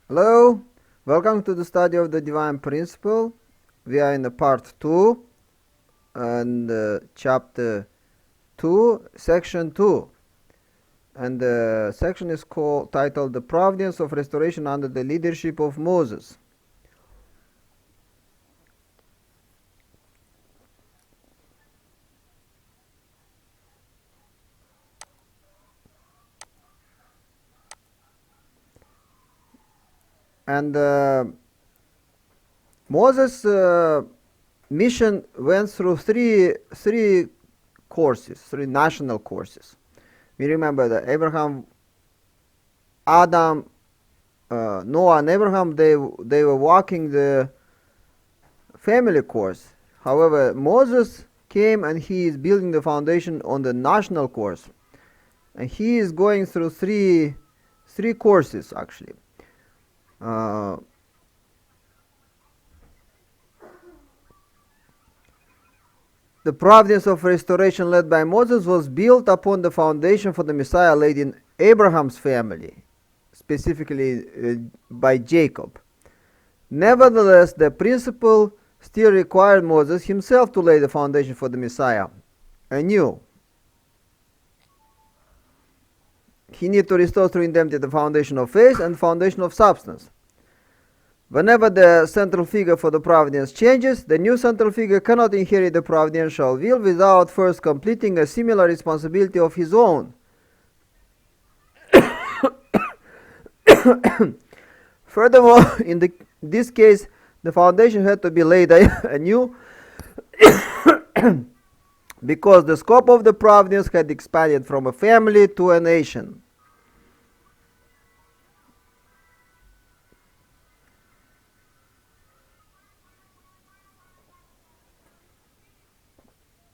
Hello, welcome to the study of the divine principle. We are in the part 2 and chapter 2, section 2. And the section is titled The Providence of Restoration under the Leadership of Moses. And Moses' mission went through three courses, three national courses. We remember that Abraham, Adam, Noah, and Abraham, they were walking the family course. However, Moses came and he is building the foundation on the national course, and he is going through three courses actually. The providence of restoration led by Moses was built upon the foundation for the Messiah laid in Abraham's family, specifically by Jacob. Nevertheless, the principle still required Moses himself to lay the foundation for the Messiah anew. He needed to restore through indemnity the foundation of faith and foundation of substance. Whenever the central figure for the providence changes, the new central figure cannot inherit the providential will without first completing a similar responsibility of his own. Furthermore, in this case, the foundation had to be laid anew because the scope of the providence had expanded from a family to a nation.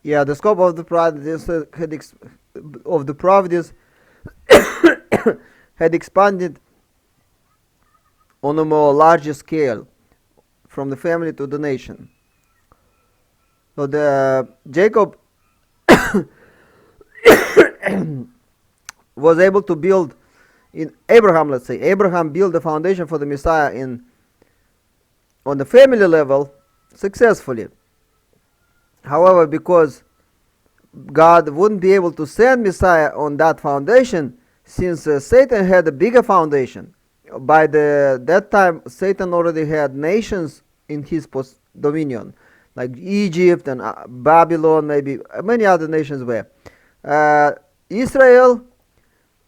Yeah, the scope of the providence had expanded on a more larger scale from the family to the nation. So the Jacob was able to build in Abraham, let's say Abraham built the foundation for the Messiah on the family level successfully. However, because God wouldn't be able to send Messiah on that foundation, since Satan had a bigger foundation. By that time, Satan already had nations in his dominion, like Egypt and Babylon, maybe many other nations were. Israel,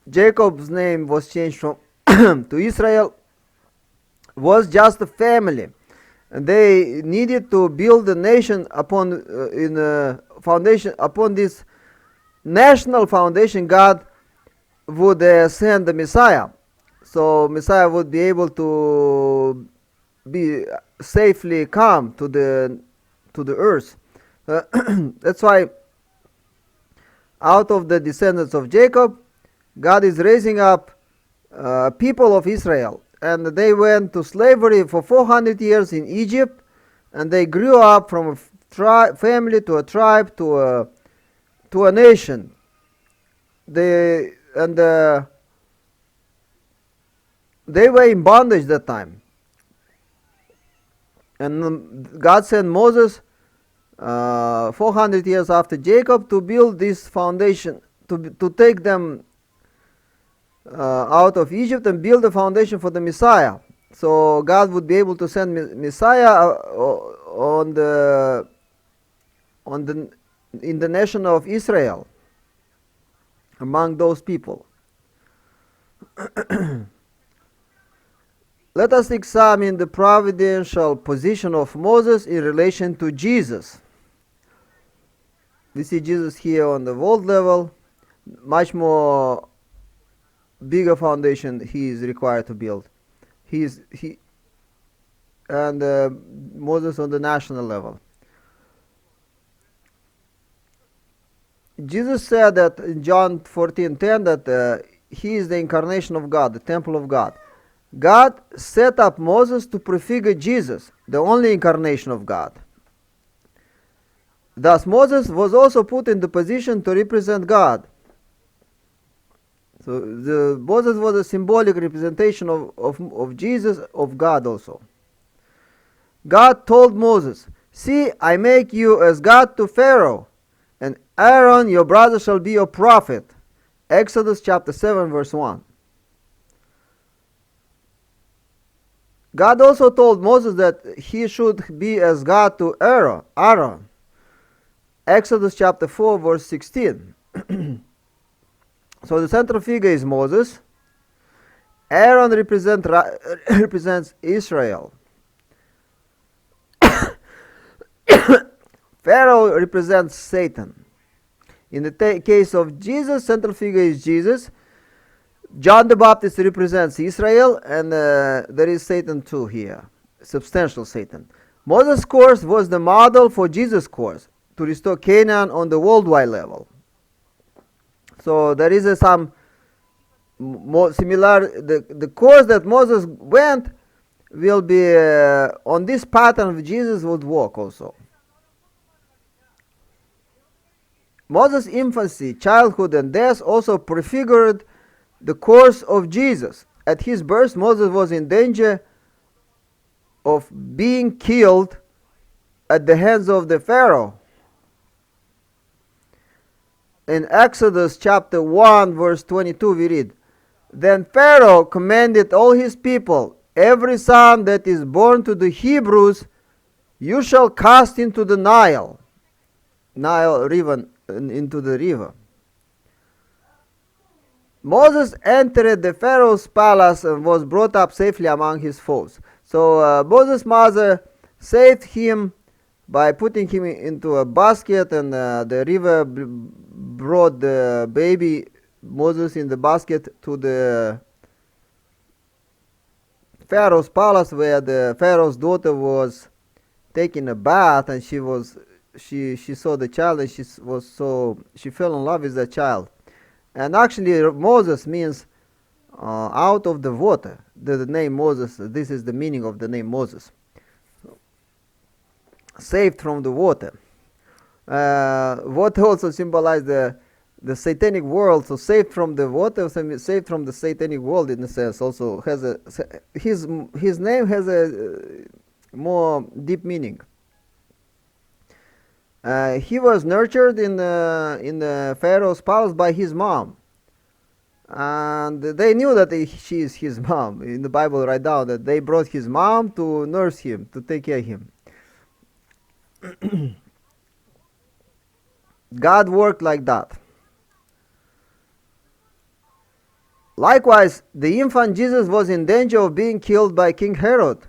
Jacob's name was changed from to Israel, was just a family. And they needed to build a nation upon foundation upon this national foundation. God would send the Messiah, so Messiah would be able to be safely come to the earth. That's why out of the descendants of Jacob, God is raising up people of Israel. And they went to slavery for 400 years in Egypt, and they grew up from a family to a tribe to a nation. They were in bondage that time, and God sent Moses 400 years after Jacob to build this foundation, to take them out of Egypt and build a foundation for the Messiah. So God would be able to send Messiah in the nation of Israel, among those people. Let us examine the providential position of Moses in relation to Jesus. We see Jesus here on the world level, much more bigger foundation he is required to build. Moses on the national level. Jesus said that in John 14:10 that he is the incarnation of God, the temple of God. God set up Moses to prefigure Jesus, the only incarnation of God. Thus Moses was also put in the position to represent God, So Moses was a symbolic representation of Jesus, of God also. God told Moses, "See, I make you as God to Pharaoh, and Aaron your brother shall be your prophet." Exodus chapter 7 verse 1. God also told Moses that he should be as God to Aaron. Exodus chapter 4 verse 16. So the central figure is Moses. Aaron represents Israel. Pharaoh represents Satan. In the case of Jesus, central figure is Jesus. John the Baptist represents Israel, and there is Satan too here, substantial Satan. Moses' course was the model for Jesus' course to restore Canaan on the worldwide level. So there is some more similar. The course that Moses went will be on this pattern Jesus would walk also. Moses' infancy, childhood, and death also prefigured the course of Jesus. At his birth, Moses was in danger of being killed at the hands of the Pharaoh. In Exodus chapter 1 verse 22 we read, "Then Pharaoh commanded all his people, every son that is born to the Hebrews you shall cast into the Nile river, into the river." Moses entered the Pharaoh's palace and was brought up safely among his foes. So Moses' mother saved him by putting him into a basket, and the river brought the baby Moses in the basket to the Pharaoh's palace, where the Pharaoh's daughter was taking a bath, and she saw the child, and she fell in love with the child. And actually Moses means out of the water. The name Moses, this is the meaning of the name Moses, saved from the water. Water also symbolized the satanic world, so saved from the water, saved from the satanic world in a sense, also has his name has a more deep meaning. He was nurtured in the Pharaoh's palace by his mom, and they knew that she is his mom. In the Bible, write down that they brought his mom to nurse him, to take care of him. God worked like that. Likewise, the infant Jesus was in danger of being killed by King Herod.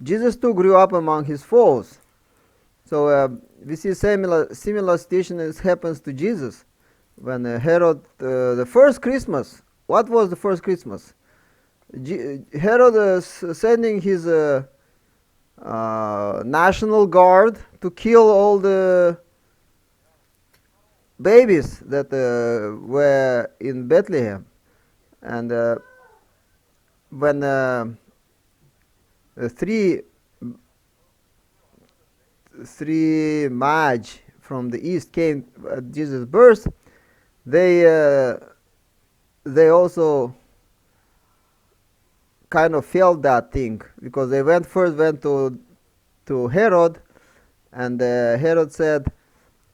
Jesus too grew up among his foes. So we see similar situation as happens to Jesus. When Herod, the first Christmas, what was the first Christmas? Herod is sending his national guard to kill all the babies that were in Bethlehem. And when three magi from the east came at Jesus' birth, they also kind of felt that thing, because they went to Herod, and Herod said,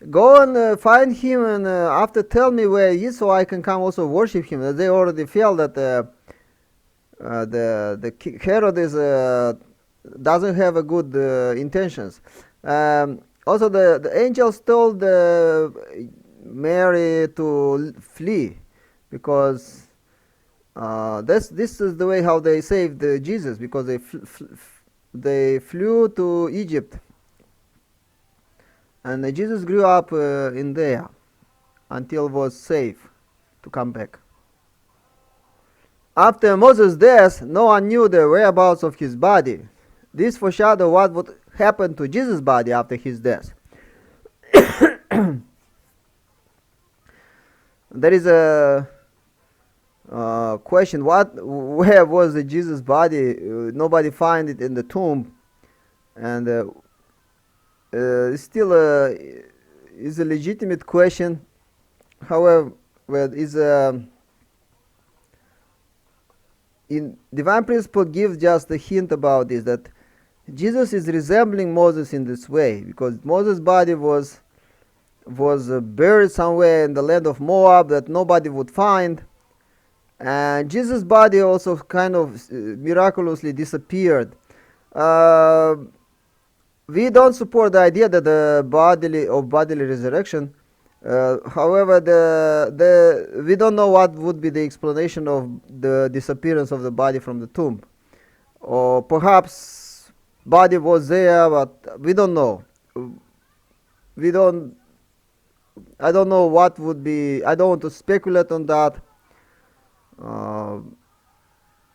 "Go and find him, and after tell me where he is, so I can come also worship him." They already felt that the Herod doesn't have a good intentions. Also, the angels told Mary to flee, because this is the way how they saved Jesus, because they flew to Egypt, and Jesus grew up in there until was safe to come back. After Moses' death, no one knew the whereabouts of his body. This foreshadowed what would happen to Jesus' body after his death. There is a question: where was the Jesus' body? Nobody find it in the tomb, and still is a legitimate question. However, is in divine principle gives just a hint about this, that Jesus is resembling Moses in this way, because Moses' body was buried somewhere in the land of Moab that nobody would find, and Jesus' body also kind of miraculously disappeared. Uh, we don't support the idea that the bodily resurrection. However, we don't know what would be the explanation of the disappearance of the body from the tomb, or perhaps body was there, but we don't know. We don't. I don't know what would be. I don't want to speculate on that.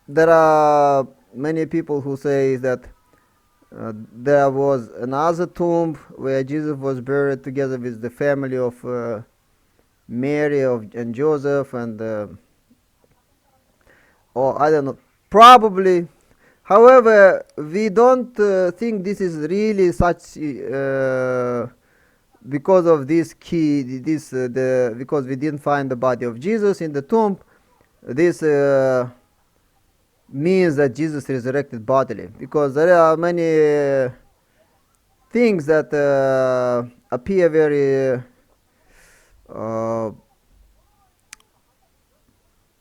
There are many people who say that there was another tomb where Jesus was buried together with the family of Mary and Joseph, and or I don't know, probably. However, we don't think this is really such because of this because we didn't find the body of Jesus in the tomb. This means that Jesus resurrected bodily, because there are many things that appear very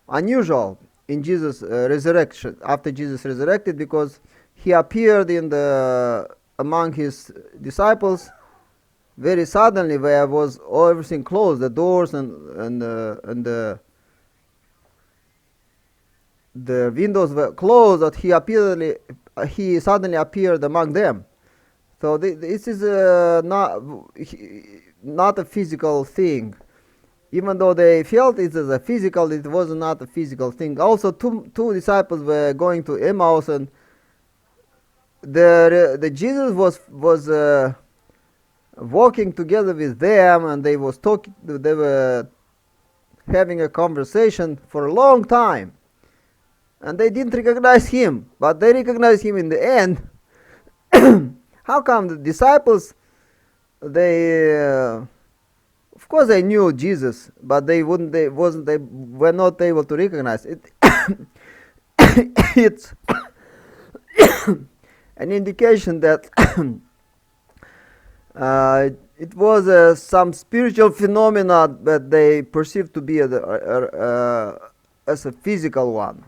unusual in Jesus' resurrection, after Jesus resurrected, because he appeared among his disciples very suddenly, where was everything closed, the doors and the windows were closed, that he suddenly appeared among them. So this is not a physical thing. Even though they felt it as a physical, it was not a physical thing. Also, two disciples were going to Emmaus, and the Jesus was walking together with them, and they were having a conversation for a long time, and they didn't recognize him, but they recognized him in the end. How come the disciples, of course they knew Jesus, but they were not able to recognize it. It's an indication that it was some spiritual phenomena that they perceived to be as a physical one,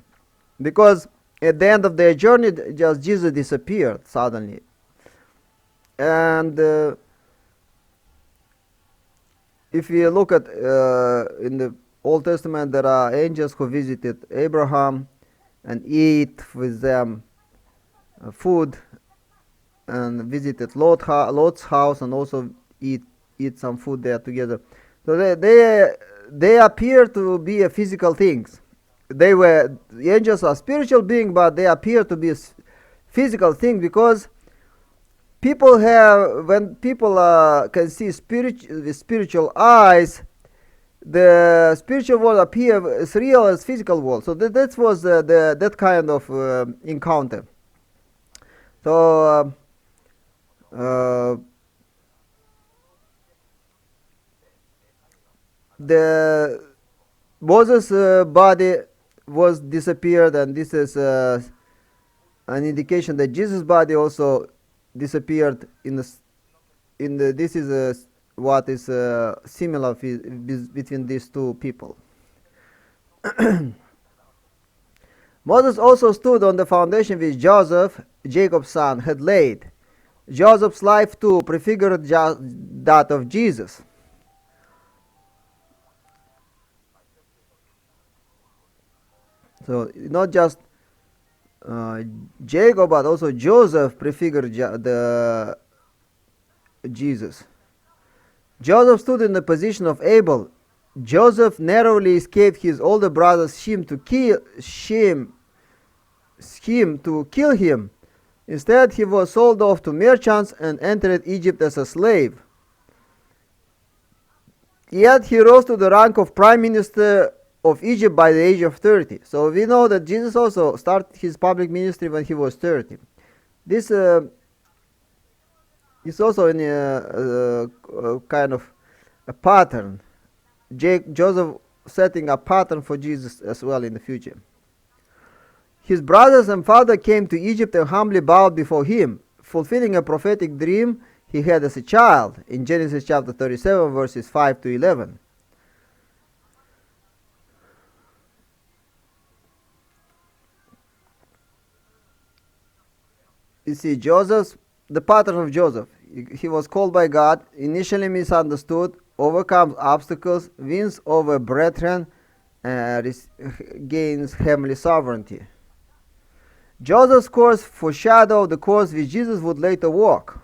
because at the end of their journey, just Jesus disappeared suddenly. And if you look at in the Old Testament, there are angels who visited Abraham and eat with them food, and visited Lot's house, and also eat some food there together. So they appear to be physical things. The angels are spiritual beings, but they appear to be physical things, because when people can see with spiritual eyes, the spiritual world appears as real as physical world. So that was that kind of encounter. So the Moses' body was disappeared, and this is an indication that Jesus' body also disappeared this is what is similar between these two people. Moses also stood on the foundation which Joseph, Jacob's son, had laid. Joseph's life too prefigured that of Jesus. So not just Jacob, but also Joseph prefigured the Jesus. Joseph stood in the position of Abel. Joseph narrowly escaped his older brother's scheme to kill him. Instead, he was sold off to merchants and entered Egypt as a slave. Yet he rose to the rank of prime minister of Egypt by the age of 30. So we know that Jesus also started his public ministry when he was 30. This is also in a kind of a pattern. Joseph setting a pattern for Jesus as well in the future. His brothers and father came to Egypt and humbly bowed before him, fulfilling a prophetic dream he had as a child in Genesis chapter 37, verses 5 to 11. You see, Joseph, the pattern of Joseph. He was called by God, initially misunderstood, overcomes obstacles, wins over brethren, and gains heavenly sovereignty. Joseph's course foreshadowed the course which Jesus would later walk.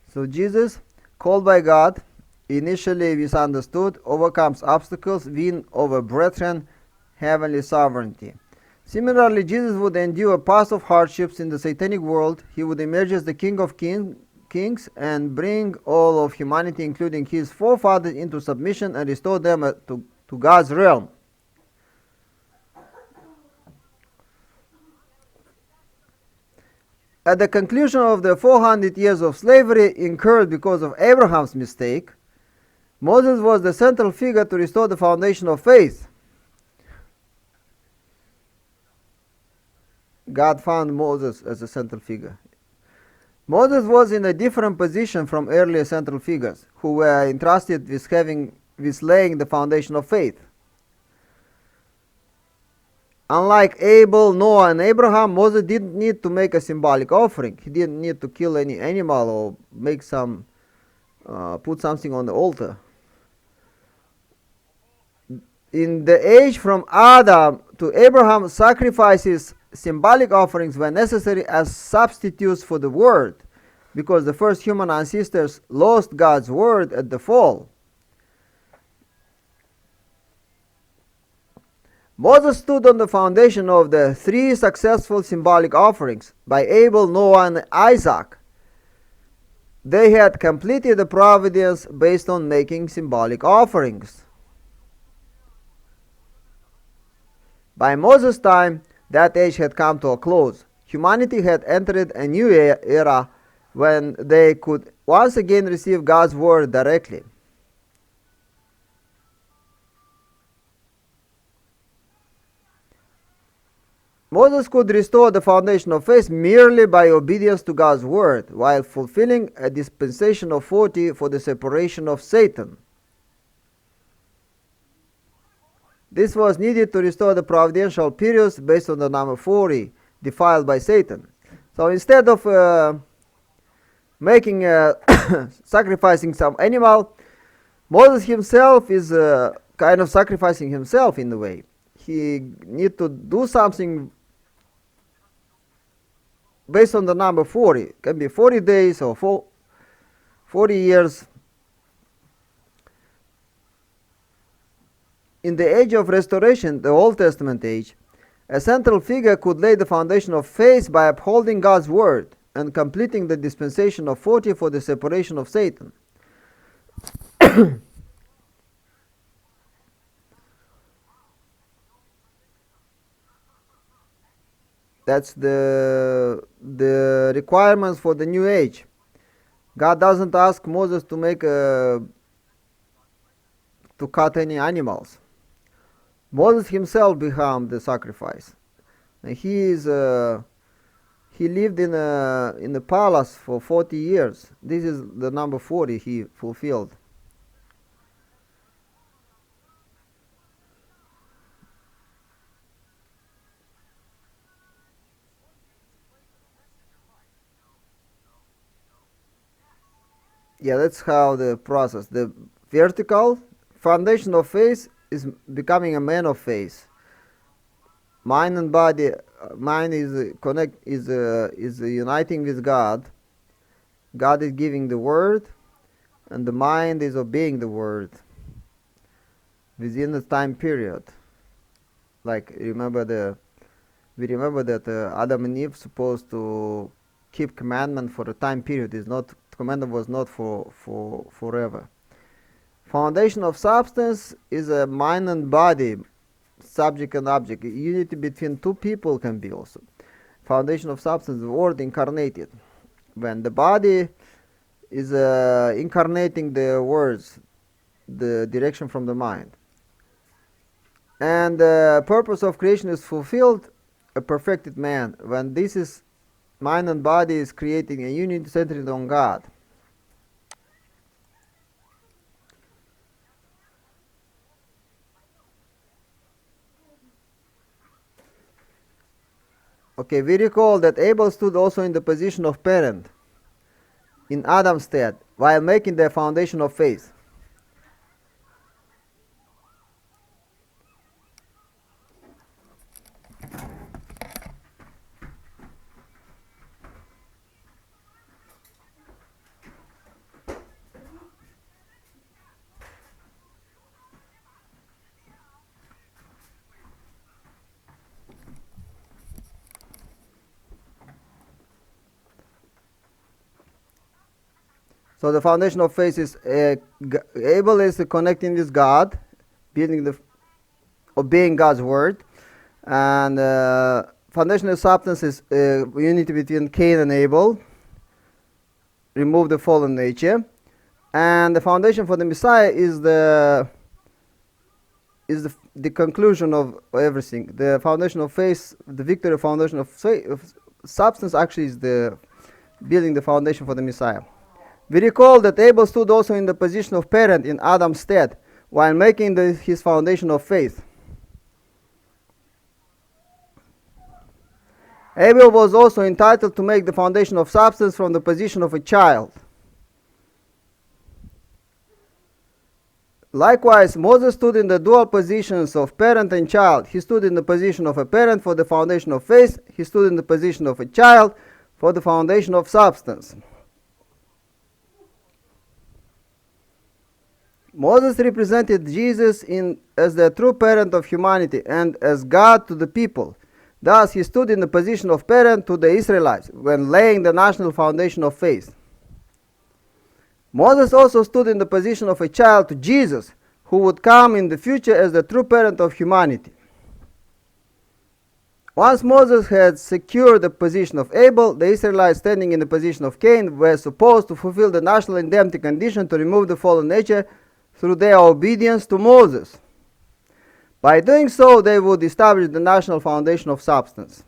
So Jesus, called by God, initially misunderstood, overcomes obstacles, wins over brethren, heavenly sovereignty. Similarly, Jesus would endure a past of hardships in the satanic world. He would emerge as the King of Kings and bring all of humanity, including his forefathers, into submission and restore them to God's realm. At the conclusion of the 400 years of slavery incurred because of Abraham's mistake, Moses was the central figure to restore the foundation of faith. God found Moses as a central figure. Moses was in a different position from earlier central figures who were entrusted with laying the foundation of faith. Unlike Abel, Noah, and Abraham, Moses didn't need to make a symbolic offering. He didn't need to kill any animal or make put something on the altar. In the age from Adam to Abraham, sacrifices, symbolic offerings were necessary as substitutes for the Word, because the first human ancestors lost God's Word at the fall. Moses stood on the foundation of the three successful symbolic offerings by Abel, Noah, and Isaac. They had completed the providence based on making symbolic offerings. By Moses' time, that age had come to a close. Humanity had entered a new era when they could once again receive God's Word directly. Moses could restore the foundation of faith merely by obedience to God's Word, while fulfilling a dispensation of 40 for the separation of Satan. This was needed to restore the providential periods based on the number 40, defiled by Satan. So instead of sacrificing some animal, Moses himself is kind of sacrificing himself in a way. He need to do something based on the number 40. It can be 40 days or 40 years. In the age of restoration, the Old Testament age, a central figure could lay the foundation of faith by upholding God's Word and completing the dispensation of 40 for the separation of Satan. That's the requirements for the new age. God doesn't ask Moses to cut any animals. Moses himself became the sacrifice. And he lived in a palace for 40 years. This is the number 40 he fulfilled. Yeah, that's how the process. The vertical foundation of faith is becoming a man of faith. Mind and body. Mind is uniting with God. God is giving the word, and the mind is obeying the word within the time period. Like we remember that Adam and Eve supposed to keep commandment for a time period. Commandment was not for forever. Foundation of substance is a mind and body, subject and object. Unity between two people can be also. Foundation of substance, the word incarnated. When the body is incarnating the words, the direction from the mind. And the purpose of creation is fulfilled a perfected man, when this is mind and body is creating a unity centered on God. Okay, we recall that Abel stood also in the position of parent in Adam's stead while making the foundation of faith. So the foundation of faith is Abel is connecting with God, obeying God's word, and foundational substance is unity between Cain and Abel, remove the fallen nature, and the foundation for the Messiah is the conclusion of everything. The foundation of faith, the victory foundation of faith, substance actually is the building the foundation for the Messiah. We recall that Abel stood also in the position of parent in Adam's stead while making his foundation of faith. Abel was also entitled to make the foundation of substance from the position of a child. Likewise, Moses stood in the dual positions of parent and child. He stood in the position of a parent for the foundation of faith. He stood in the position of a child for the foundation of substance. Moses represented Jesus as the true parent of humanity and as God to the people. Thus, he stood in the position of parent to the Israelites when laying the national foundation of faith. Moses also stood in the position of a child to Jesus, who would come in the future as the true parent of humanity. Once Moses had secured the position of Abel, the Israelites standing in the position of Cain were supposed to fulfill the national indemnity condition to remove the fallen nature through their obedience to Moses. By doing so, they would establish the national foundation of substance.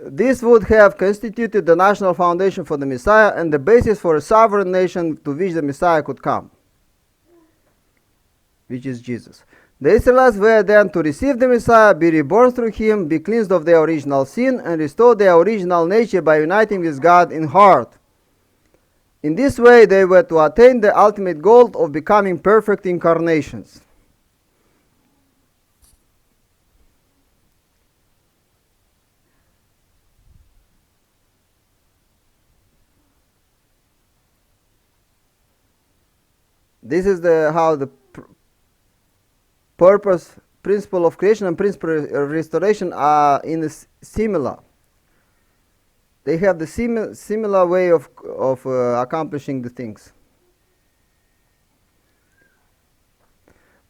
This would have constituted the national foundation for the Messiah and the basis for a sovereign nation to which the Messiah could come, which is Jesus. The Israelites were then to receive the Messiah, be reborn through him, be cleansed of their original sin, and restore their original nature by uniting with God in heart. In this way, they were to attain the ultimate goal of becoming perfect incarnations. This is how the purpose, principle of creation and principle of restoration are similar. They have the similar way of accomplishing the things.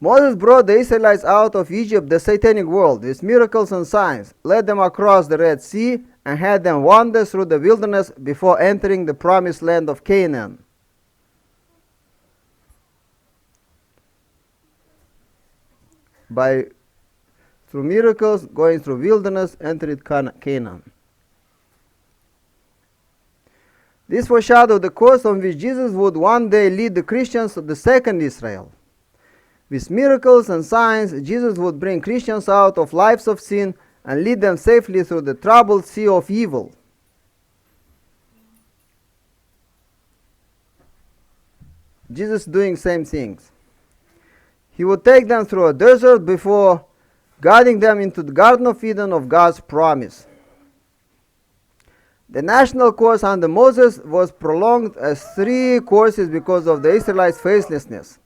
Moses brought the Israelites out of Egypt, the satanic world, with miracles and signs, led them across the Red Sea, and had them wander through the wilderness before entering the promised land of Canaan. Through miracles, going through wilderness, entered Canaan. This foreshadowed the course on which Jesus would one day lead the Christians to the second Israel. With miracles and signs, Jesus would bring Christians out of lives of sin and lead them safely through the troubled sea of evil. Jesus doing same things. He would take them through a desert before guiding them into the Garden of Eden of God's promise. The national course under Moses was prolonged as 3 courses because of the Israelites' faithlessness.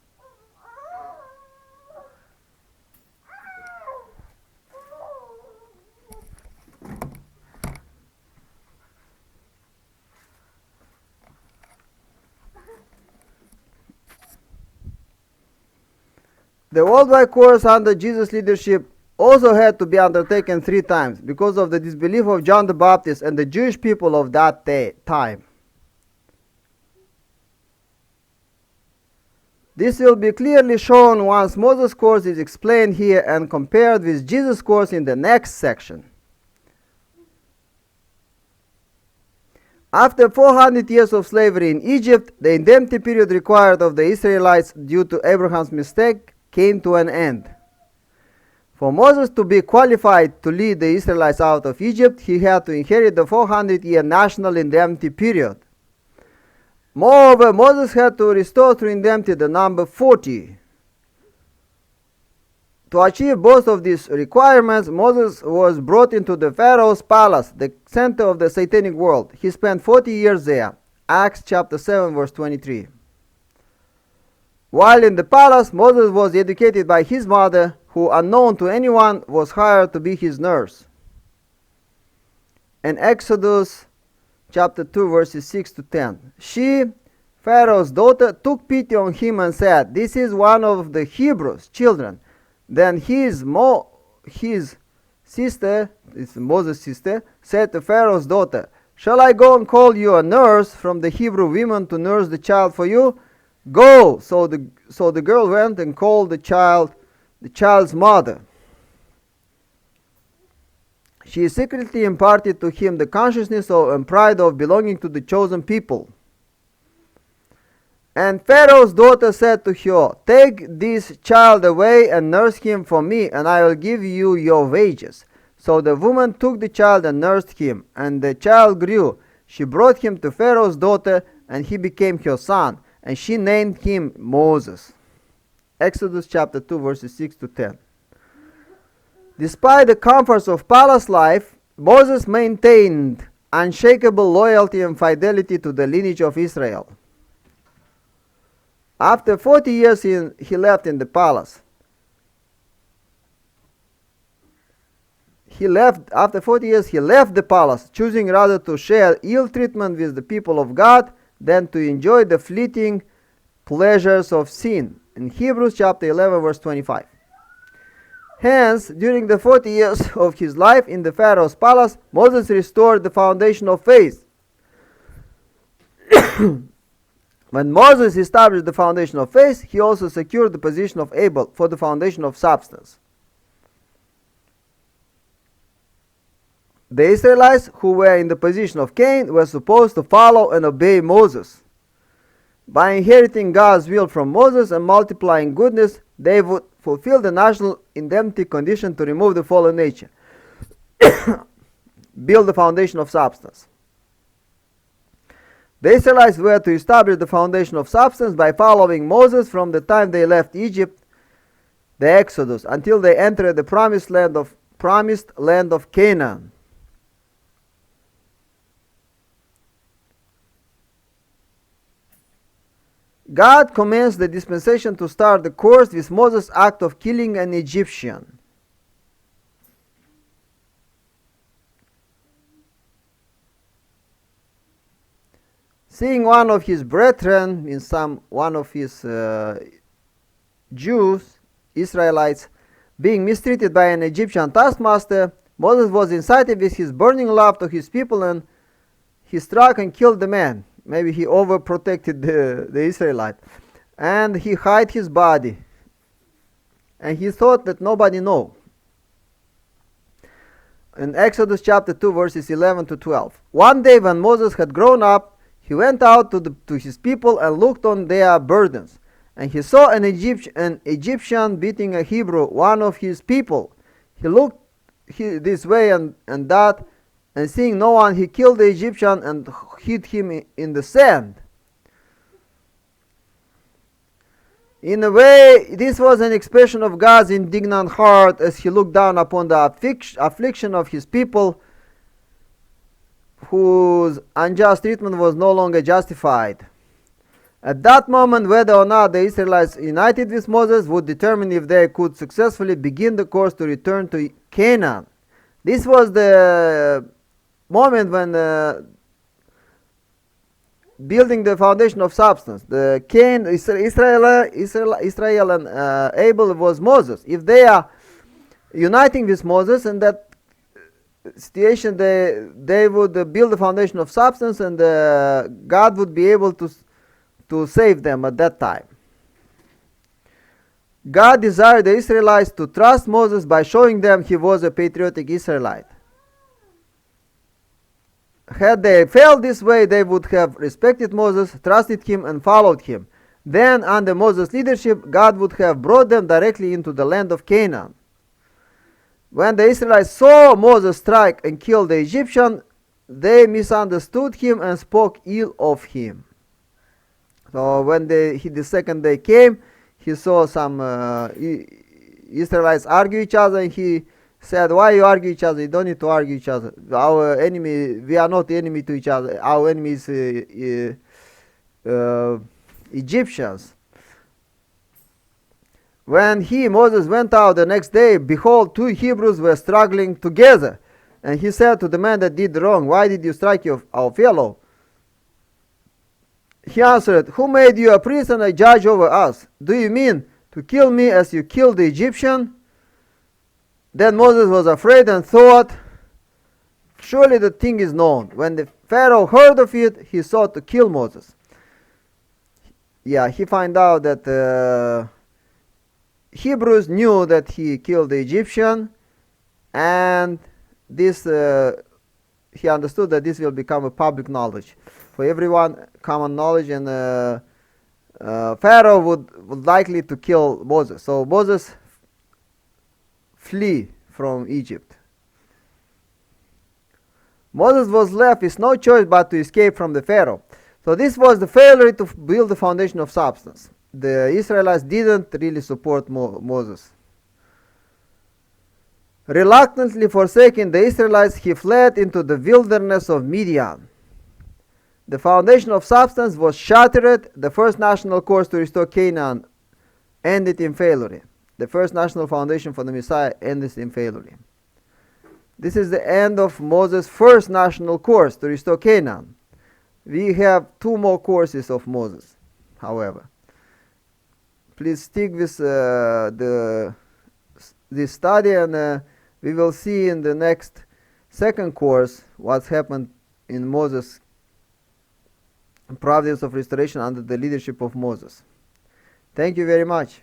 The worldwide course under Jesus' leadership also had to be undertaken 3 times because of the disbelief of John the Baptist and the Jewish people of that time. This will be clearly shown once Moses' course is explained here and compared with Jesus' course in the next section. After 400 years of slavery in Egypt, the indemnity period required of the Israelites due to Abraham's mistake came to an end. For Moses to be qualified to lead the Israelites out of Egypt, he had to inherit the 400-year national indemnity period. Moreover, Moses had to restore through indemnity the number 40. To achieve both of these requirements, Moses was brought into the Pharaoh's palace, the center of the satanic world. He spent 40 years there. Acts chapter 7 verse 23. While in the palace, Moses was educated by his mother, who, unknown to anyone, was hired to be his nurse. In Exodus chapter 2 verses 6 to 10. She, Pharaoh's daughter, took pity on him and said, "This is one of the Hebrews' children." Then his sister, it's Moses' sister, said to Pharaoh's daughter, "Shall I go and call you a nurse from the Hebrew women to nurse the child for you?" "Go." So the girl went and called the child's mother. She secretly imparted to him the consciousness and pride of belonging to the chosen people. And Pharaoh's daughter said to her, "Take this child away and nurse him for me, and I will give you your wages." So the woman took the child and nursed him, and the child grew. She brought him to Pharaoh's daughter, and he became her son, and she named him Moses. Exodus chapter 2 verses 6 to 10. Despite the comforts of palace life, Moses maintained unshakable loyalty and fidelity to the lineage of Israel. After 40 years he left in the palace. After 40 years he left the palace, choosing rather to share ill treatment with the people of God than to enjoy the fleeting pleasures of sin. In Hebrews chapter 11 verse 25. Hence, during the 40 years of his life in the Pharaoh's palace, Moses restored the foundation of faith. When Moses established the foundation of faith, he also secured the position of Abel for the foundation of substance. The Israelites who were in the position of Cain were supposed to follow and obey Moses. By inheriting God's will from Moses and multiplying goodness, they would fulfill the national indemnity condition to remove the fallen nature, build the foundation of substance. The Israelites were to establish the foundation of substance by following Moses from the time they left Egypt, the Exodus, until they entered the promised land of Canaan. God commenced the dispensation to start the course with Moses' act of killing an Egyptian. Seeing one of his brethren, one of his Jews, Israelites, being mistreated by an Egyptian taskmaster, Moses was incited with his burning love to his people, and he struck and killed the man. Maybe he overprotected the Israelite, and he hid his body, and he thought that nobody know. In Exodus chapter 2 verses 11 to 12. One day when Moses had grown up, he went out to his people and looked on their burdens, and he saw an Egyptian beating a Hebrew, one of his people. He looked this way and that, and seeing no one, he killed the Egyptian and hid him in the sand. In a way, this was an expression of God's indignant heart as he looked down upon the affliction of his people, whose unjust treatment was no longer justified. At that moment, whether or not the Israelites united with Moses would determine if they could successfully begin the course to return to Canaan. This was the moment when building the foundation of substance. The Israel and Abel was Moses. If they are uniting with Moses, in that situation they would build the foundation of substance, and God would be able to save them at that time. God desired the Israelites to trust Moses by showing them he was a patriotic Israelite. Had they failed this way, they would have respected Moses, trusted him, and followed him. Then, under Moses' leadership, God would have brought them directly into the land of Canaan. When the Israelites saw Moses strike and kill the Egyptian, they misunderstood him and spoke ill of him. So when the second day came, he saw some Israelites argue each other, and he said, "Why you argue each other? You don't need to argue each other. Our enemy, we are not enemy to each other. Our enemy is Egyptians." When Moses, went out the next day, behold, two Hebrews were struggling together. And he said to the man that did wrong, "Why did you strike our fellow?" He answered, "Who made you a priest and a judge over us? Do you mean to kill me as you killed the Egyptian?" Then Moses was afraid and thought, "Surely the thing is known." When the Pharaoh heard of it, he sought to kill Moses. He found out that Hebrews knew that he killed the Egyptian, and this he understood that this will become a public knowledge for everyone, common knowledge, and Pharaoh would likely to kill Moses. So Moses flee from Egypt. Moses was left with no choice but to escape from the Pharaoh. So this was the failure to build the foundation of substance. The Israelites didn't really support Moses. Reluctantly forsaking the Israelites, he fled into the wilderness of Midian. The foundation of substance was shattered. The first national course to restore Canaan ended in failure. The first national foundation for the Messiah ended in failure. This is the end of Moses' first national course to restore Canaan. We have two more courses of Moses, however. Please stick with this study, and we will see in the next second course what's happened in Moses' providence of restoration under the leadership of Moses. Thank you very much.